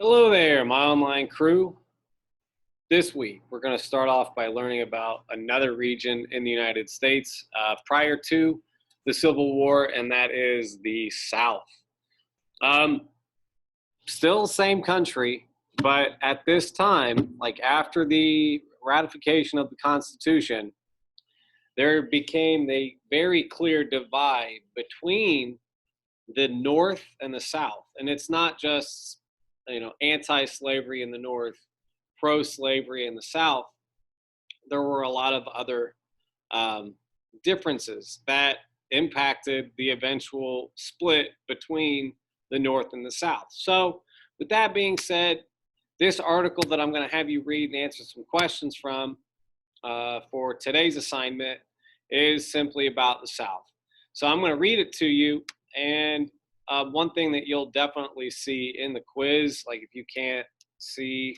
Hello there, my online crew. This week, we're going to start off by learning about another region in the United States prior to the Civil War, and that is the South. Um, Still same country, but at this time, like after the ratification of the Constitution, there became a very clear divide between the North and the South. And it's not just, anti-slavery in the North, pro-slavery in the South. There were a lot of other um, differences that impacted the eventual split between the North and the South. So, with that being said, this article that I'm going to have you read and answer some questions from for today's assignment is simply about the South. So, I'm going to read it to you. And one thing that you'll definitely see in the quiz, like if you can't see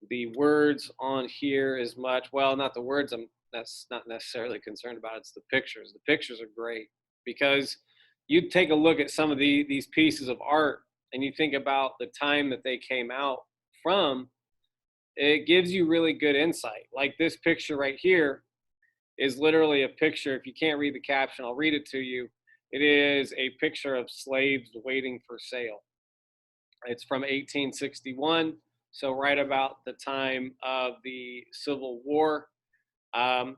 the words on here as much, well, not the words, that's not necessarily concerned about, it's the pictures. The pictures are great because you take a look at some of these pieces of art and you think about the time that they came out from, it gives you really good insight. Like this picture right here is literally a picture. If you can't read the caption, I'll read it to you. It is a picture of slaves waiting for sale. It's from 1861, so right about the time of the Civil War. Um,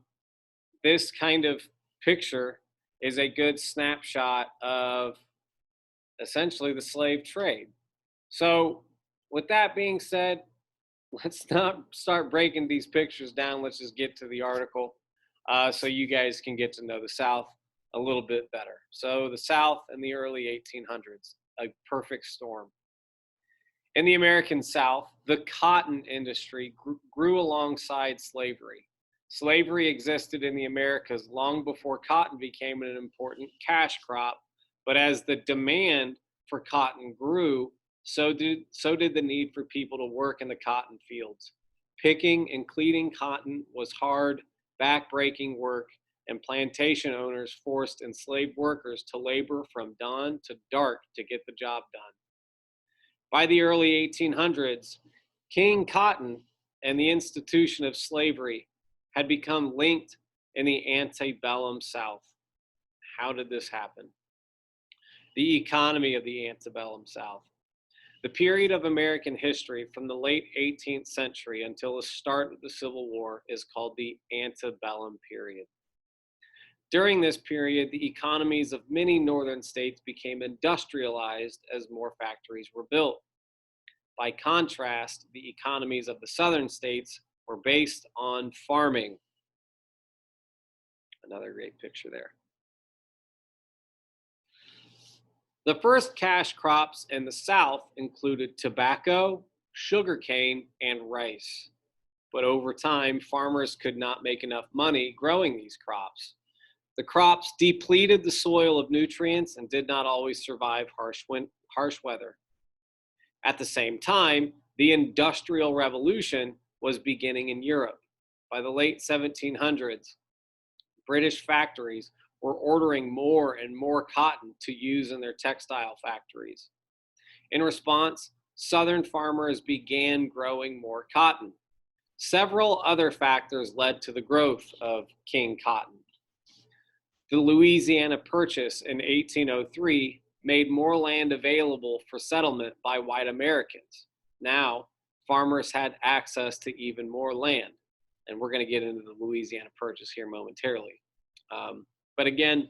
this kind of picture is a good snapshot of essentially the slave trade. So with that being said, let's not start breaking these pictures down. Let's just get to the article so you guys can get to know the South a little bit better. So the South in the early 1800s, a perfect storm. In the American South, the cotton industry grew alongside slavery. Slavery existed in the Americas long before cotton became an important cash crop, but as the demand for cotton grew, so did the need for people to work in the cotton fields. Picking and cleaning cotton was hard, back-breaking work, and plantation owners forced enslaved workers to labor from dawn to dark to get the job done. By the early 1800s, King Cotton and the institution of slavery had become linked in the antebellum South. How did this happen? The economy of the antebellum South. The period of American history from the late 18th century until the start of the Civil War is called the antebellum period. During this period, the economies of many northern states became industrialized as more factories were built. By contrast, the economies of the southern states were based on farming. Another great picture there. The first cash crops in the South included tobacco, sugarcane, and rice. But over time, farmers could not make enough money growing these crops. The crops depleted the soil of nutrients and did not always survive harsh weather. At the same time, the Industrial Revolution was beginning in Europe. By the late 1700s, British factories were ordering more and more cotton to use in their textile factories. In response, Southern farmers began growing more cotton. Several other factors led to the growth of King Cotton. The Louisiana Purchase in 1803 made more land available for settlement by white Americans. Now, farmers had access to even more land. And we're going to get into the Louisiana Purchase here momentarily. But again,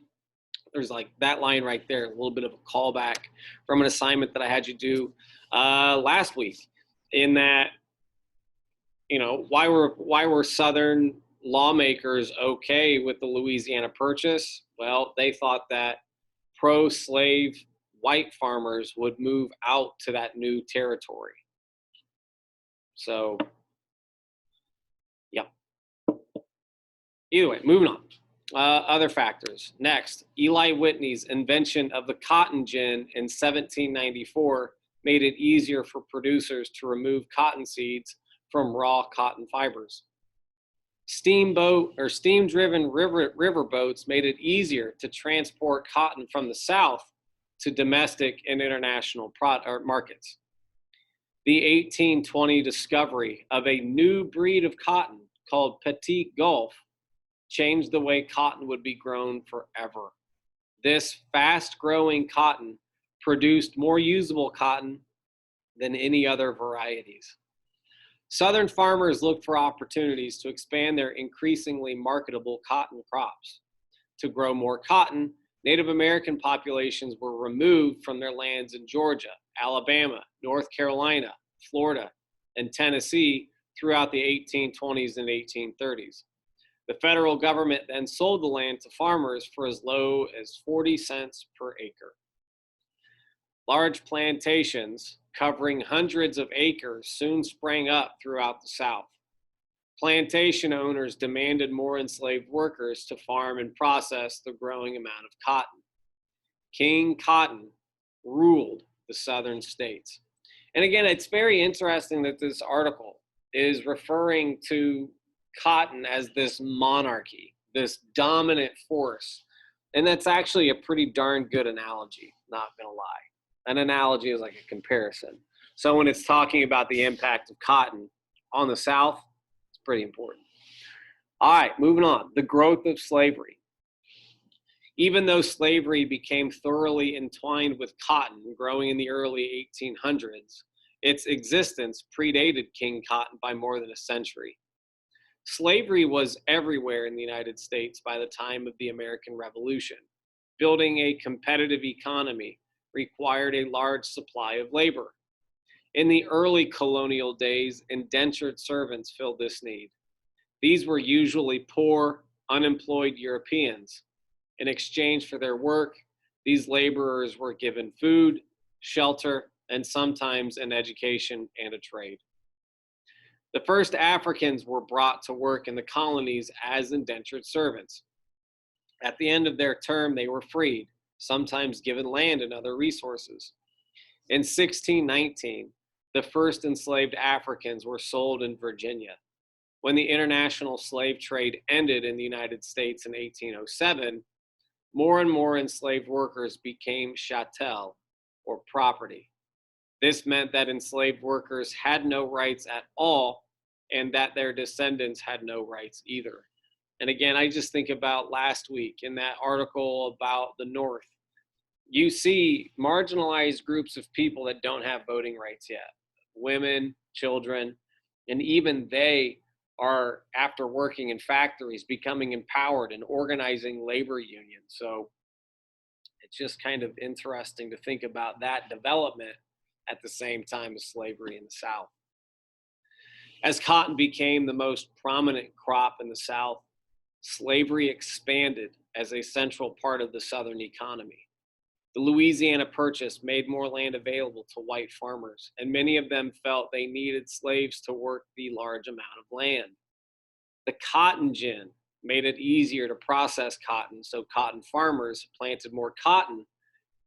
there's like that line right there, a little bit of a callback from an assignment that I had you do last week in that, why were Southern lawmakers okay with the Louisiana Purchase? Well, they thought that pro-slave white farmers would move out to that new territory. So, yeah. Either way, moving on. Other factors. Next, Eli Whitney's invention of the cotton gin in 1794 made it easier for producers to remove cotton seeds from raw cotton fibers. Steam-driven river boats made it easier to transport cotton from the South to domestic and international markets. The 1820 discovery of a new breed of cotton called Petit Gulf changed the way cotton would be grown forever. This fast-growing cotton produced more usable cotton than any other varieties. Southern farmers looked for opportunities to expand their increasingly marketable cotton crops. To grow more cotton, Native American populations were removed from their lands in Georgia, Alabama, North Carolina, Florida, and Tennessee throughout the 1820s and 1830s. The federal government then sold the land to farmers for as low as 40 cents per acre. Large plantations covering hundreds of acres soon sprang up throughout the South. Plantation owners demanded more enslaved workers to farm and process the growing amount of cotton. King Cotton ruled the southern states. And again, it's very interesting that this article is referring to cotton as this monarchy, this dominant force. And that's actually a pretty darn good analogy, not gonna lie. An analogy is like a comparison. So when it's talking about the impact of cotton on the South, it's pretty important. All right, moving on. The growth of slavery. Even though slavery became thoroughly entwined with cotton growing in the early 1800s, its existence predated King Cotton by more than a century. Slavery was everywhere in the United States by the time of the American Revolution. Building a competitive economy required a large supply of labor. In the early colonial days, indentured servants filled this need. These were usually poor, unemployed Europeans. In exchange for their work, these laborers were given food, shelter, and sometimes an education and a trade. The first Africans were brought to work in the colonies as indentured servants. At the end of their term, they were freed, sometimes given land and other resources. In 1619, the first enslaved Africans were sold in Virginia. When the international slave trade ended in the United States in 1807, more and more enslaved workers became chattel, or property. This meant that enslaved workers had no rights at all, and that their descendants had no rights either. And again, I just think about last week in that article about the North. You see marginalized groups of people that don't have voting rights yet. Women, children, and even they are, after working in factories, becoming empowered and organizing labor unions. So it's just kind of interesting to think about that development at the same time as slavery in the South. As cotton became the most prominent crop in the South, slavery expanded as a central part of the Southern economy. The Louisiana Purchase made more land available to white farmers, and many of them felt they needed slaves to work the large amount of land. The cotton gin made it easier to process cotton, so cotton farmers planted more cotton,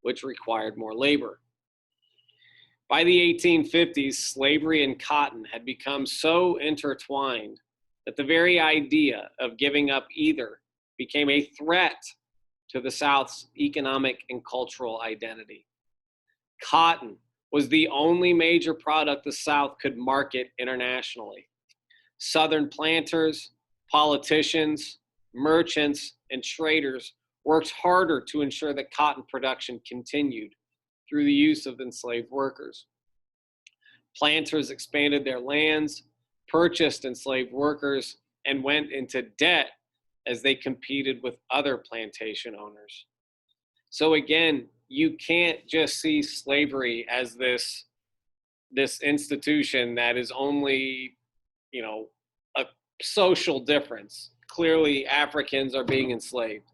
which required more labor. By the 1850s, slavery and cotton had become so intertwined that the very idea of giving up either became a threat to the South's economic and cultural identity. Cotton was the only major product the South could market internationally. Southern planters, politicians, merchants, and traders worked harder to ensure that cotton production continued through the use of enslaved workers. Planters expanded their lands, purchased enslaved workers, and went into debt as they competed with other plantation owners. So again, you can't just see slavery as this institution that is only, a social difference. Clearly, Africans are being enslaved.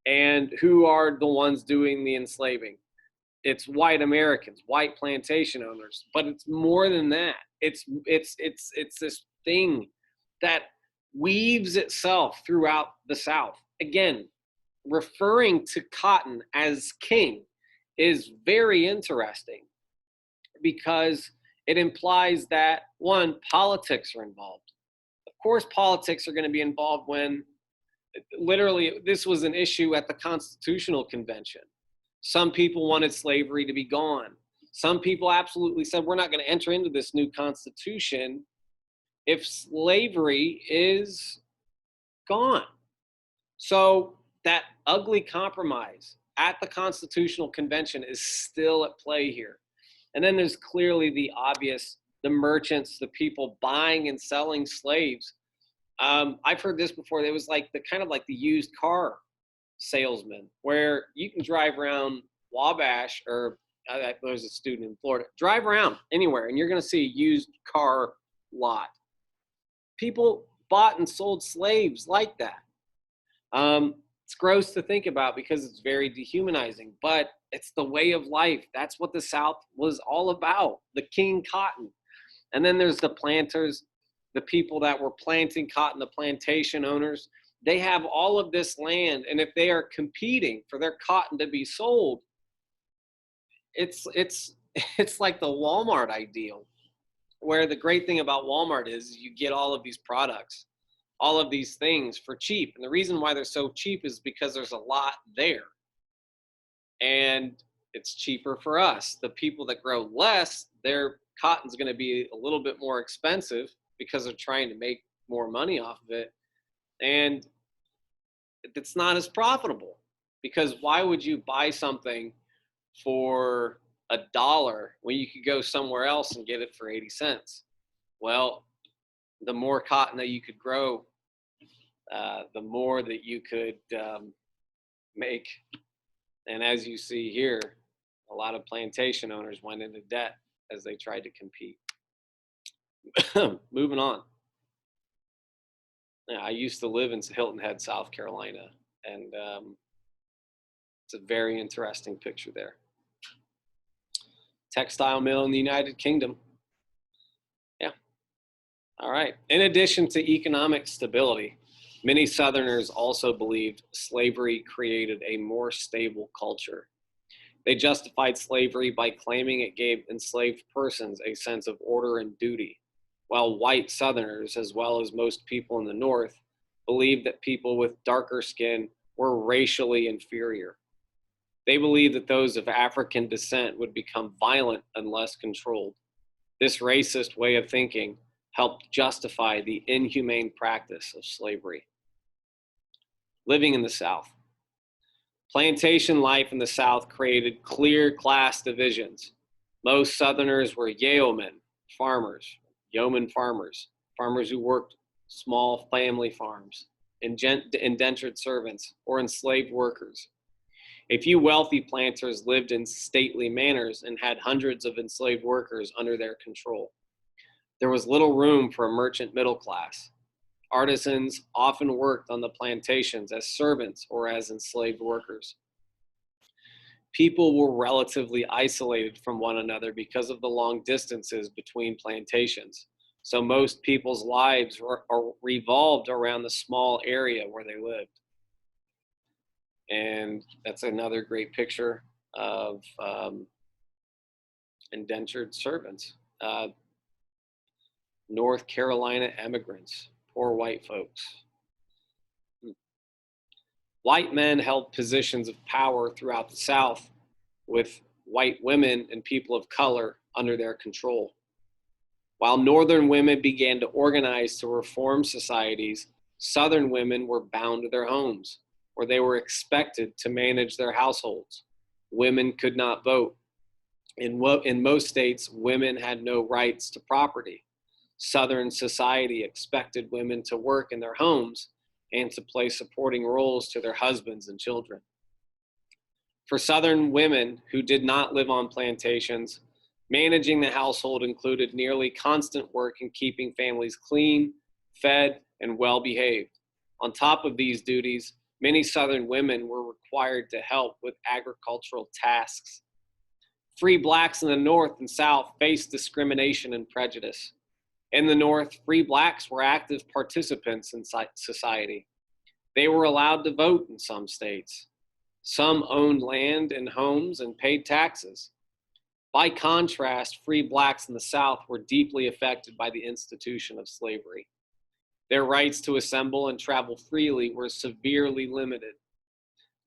And who are the ones doing the enslaving? It's white Americans, white plantation owners, but it's more than that. It's this thing that weaves itself throughout the South. Again, referring to cotton as king is very interesting because it implies that, one, politics are involved. Of course, politics are going to be involved when literally this was an issue at the Constitutional Convention. Some people wanted slavery to be gone. Some people absolutely said, we're not going to enter into this new constitution if slavery is gone. So that ugly compromise at the Constitutional Convention is still at play here. And then there's clearly the obvious, the merchants, the people buying and selling slaves. I've heard this before. It was like the kind of like the used car salesman, where you can drive around Wabash, or I was a student in Florida, drive around anywhere and you're going to see a used car lot. People bought and sold slaves like that. It's gross to think about because it's very dehumanizing, but it's the way of life. That's what the South was all about, the King Cotton. And then there's the planters, the people that were planting cotton, the plantation owners. They have all of this land, and if they are competing for their cotton to be sold, it's like the Walmart ideal, where the great thing about Walmart is you get all of these products, all of these things for cheap. And the reason why they're so cheap is because there's a lot there. And it's cheaper for us. The people that grow less, their cotton's going to be a little bit more expensive because they're trying to make more money off of it. And it's not as profitable, because why would you buy something for $1 when you could go somewhere else and get it for 80 cents? Well, the more cotton that you could grow, the more that you could make. And as you see here, a lot of plantation owners went into debt as they tried to compete. Moving on. Yeah, I used to live in Hilton Head, South Carolina, and it's a very interesting picture there. Textile mill in the United Kingdom. Yeah. All right. In addition to economic stability, many Southerners also believed slavery created a more stable culture. They justified slavery by claiming it gave enslaved persons a sense of order and duty, while white Southerners, as well as most people in the North, believed that people with darker skin were racially inferior. They believed that those of African descent would become violent unless controlled. This racist way of thinking helped justify the inhumane practice of slavery. Living in the South. Plantation life in the South created clear class divisions. Most Southerners were yeomen, farmers, yeoman farmers, farmers who worked small family farms, indentured servants, or enslaved workers. A few wealthy planters lived in stately manors and had hundreds of enslaved workers under their control. There was little room for a merchant middle class. Artisans often worked on the plantations as servants or as enslaved workers. People were relatively isolated from one another because of the long distances between plantations. So most people's lives revolved around the small area where they lived. And that's another great picture of indentured servants. North Carolina immigrants, poor white folks. White men held positions of power throughout the South, with white women and people of color under their control. While Northern women began to organize to reform societies, Southern women were bound to their homes, where they were expected to manage their households. Women could not vote. In most states, women had no rights to property. Southern society expected women to work in their homes and to play supporting roles to their husbands and children. For Southern women who did not live on plantations, managing the household included nearly constant work in keeping families clean, fed, and well-behaved. On top of these duties, many Southern women were required to help with agricultural tasks. Free blacks in the North and South faced discrimination and prejudice. In the North, free blacks were active participants in society. They were allowed to vote in some states. Some owned land and homes and paid taxes. By contrast, free blacks in the South were deeply affected by the institution of slavery. Their rights to assemble and travel freely were severely limited.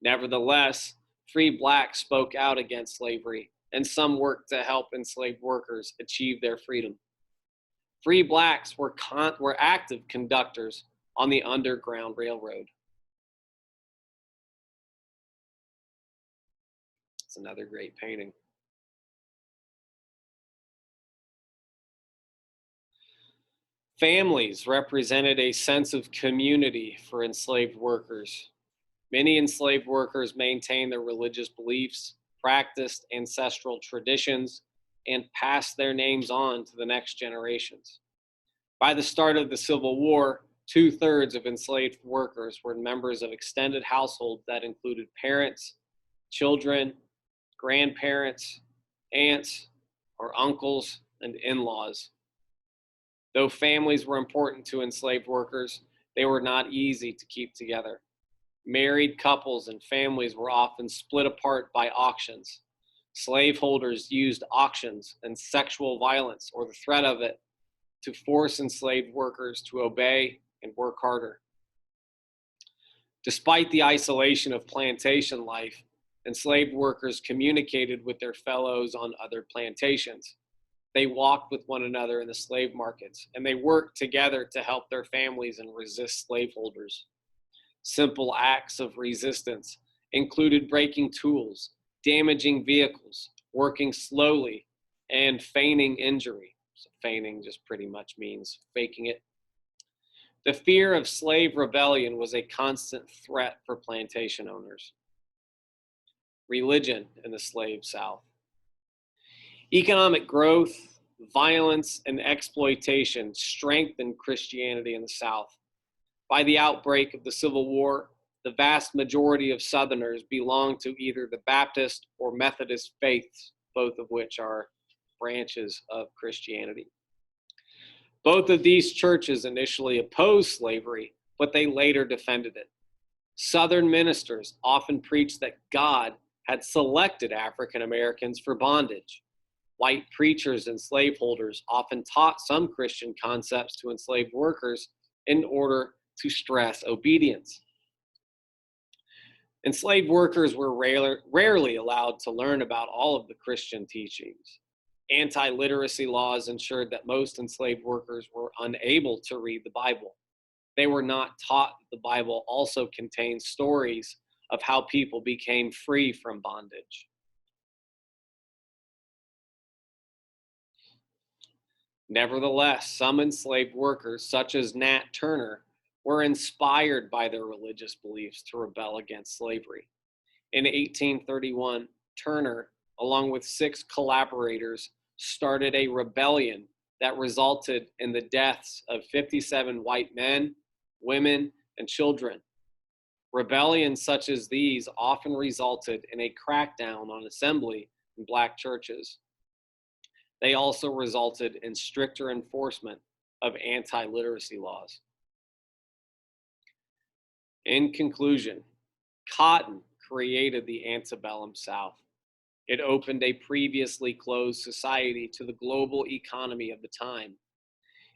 Nevertheless, free blacks spoke out against slavery, and some worked to help enslaved workers achieve their freedom. Free blacks were active conductors on the Underground Railroad. It's another great painting. Families represented a sense of community for enslaved workers. Many enslaved workers maintained their religious beliefs, practiced ancestral traditions, and passed their names on to the next generations. By the start of the Civil War, 2/3 of enslaved workers were members of extended households that included parents, children, grandparents, aunts, or uncles, and in-laws. Though families were important to enslaved workers, they were not easy to keep together. Married couples and families were often split apart by auctions. Slaveholders used auctions and sexual violence, or the threat of it, to force enslaved workers to obey and work harder. Despite the isolation of plantation life, enslaved workers communicated with their fellows on other plantations. They walked with one another in the slave markets, and they worked together to help their families and resist slaveholders. Simple acts of resistance included breaking tools, damaging vehicles, working slowly, and feigning injury. So feigning just pretty much means faking it. The fear of slave rebellion was a constant threat for plantation owners. Religion in the slave South. Economic growth, violence, and exploitation strengthened Christianity in the South. By the outbreak of the Civil War, the vast majority of Southerners belonged to either the Baptist or Methodist faiths, both of which are branches of Christianity. Both of these churches initially opposed slavery, but they later defended it. Southern ministers often preached that God had selected African Americans for bondage. White preachers and slaveholders often taught some Christian concepts to enslaved workers in order to stress obedience. Enslaved workers were rarely allowed to learn about all of the Christian teachings. Anti-literacy laws ensured that most enslaved workers were unable to read the Bible. They were not taught that the Bible also contains stories of how people became free from bondage. Nevertheless, some enslaved workers, such as Nat Turner, were inspired by their religious beliefs to rebel against slavery. In 1831, Turner, along with 6 collaborators, started a rebellion that resulted in the deaths of 57 white men, women, and children. Rebellions such as these often resulted in a crackdown on assembly in Black churches. They also resulted in stricter enforcement of anti-literacy laws. In conclusion, cotton created the antebellum South. It opened a previously closed society to the global economy of the time.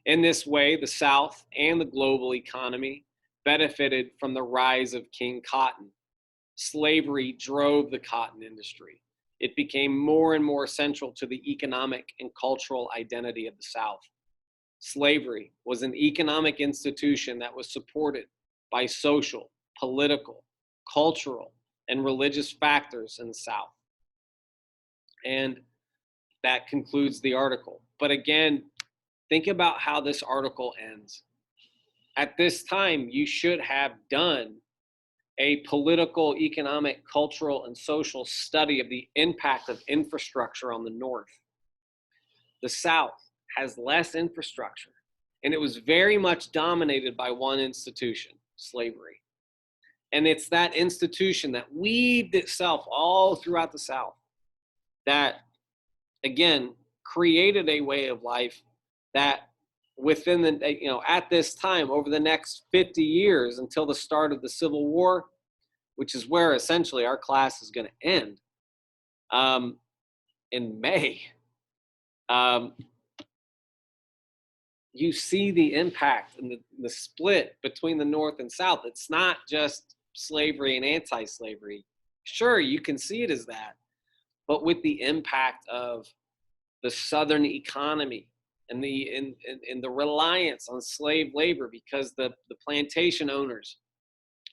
In this way, the South and the global economy benefited from the rise of King Cotton. Slavery drove the cotton industry. It became more and more central to the economic and cultural identity of the South. Slavery was an economic institution that was supported by social, political, cultural, and religious factors in the South. And that concludes the article. But again, think about how this article ends. At this time, you should have done a political, economic, cultural, and social study of the impact of infrastructure on the North. The South has less infrastructure, and it was very much dominated by one institution, slavery. And it's that institution that weaved itself all throughout the South that, again, created a way of life that within the, at this time, over the next 50 years until the start of the Civil War, which is where essentially our class is going to end in May, you see the impact and the split between the North and South. It's not just slavery and anti-slavery. Sure, you can see it as that, but with the impact of the Southern economy and the reliance on slave labor, because the plantation owners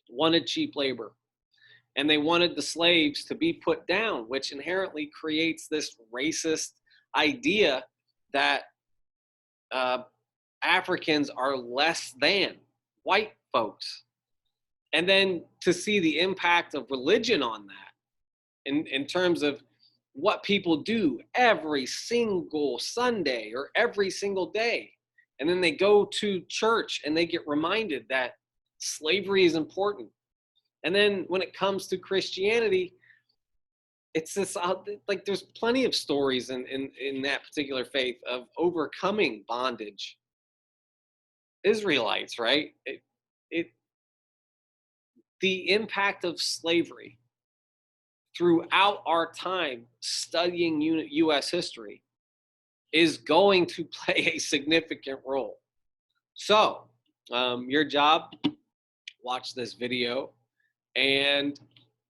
wanted cheap labor and they wanted the slaves to be put down, which inherently creates this racist idea that Africans are less than white folks. And then to see the impact of religion on that in terms of what people do every single Sunday or every single day. And then they go to church and they get reminded that slavery is important. And then when it comes to Christianity, it's this, like, there's plenty of stories in that particular faith of overcoming bondage. Israelites, right? The impact of slavery throughout our time studying U.S. history is going to play a significant role. So, your job, watch this video and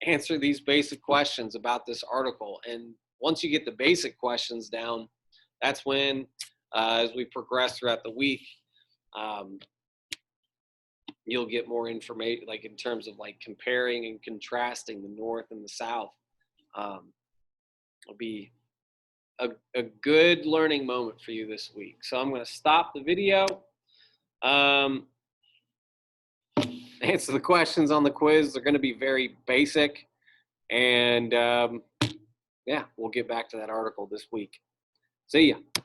answer these basic questions about this article. And once you get the basic questions down, that's when, as we progress throughout the week, you'll get more information, like in terms of like comparing and contrasting the North and the South. It'll be a good learning moment for you this week. So I'm going to stop the video. Answer the questions on the quiz. They're going to be very basic. And yeah, we'll get back to that article this week. See ya.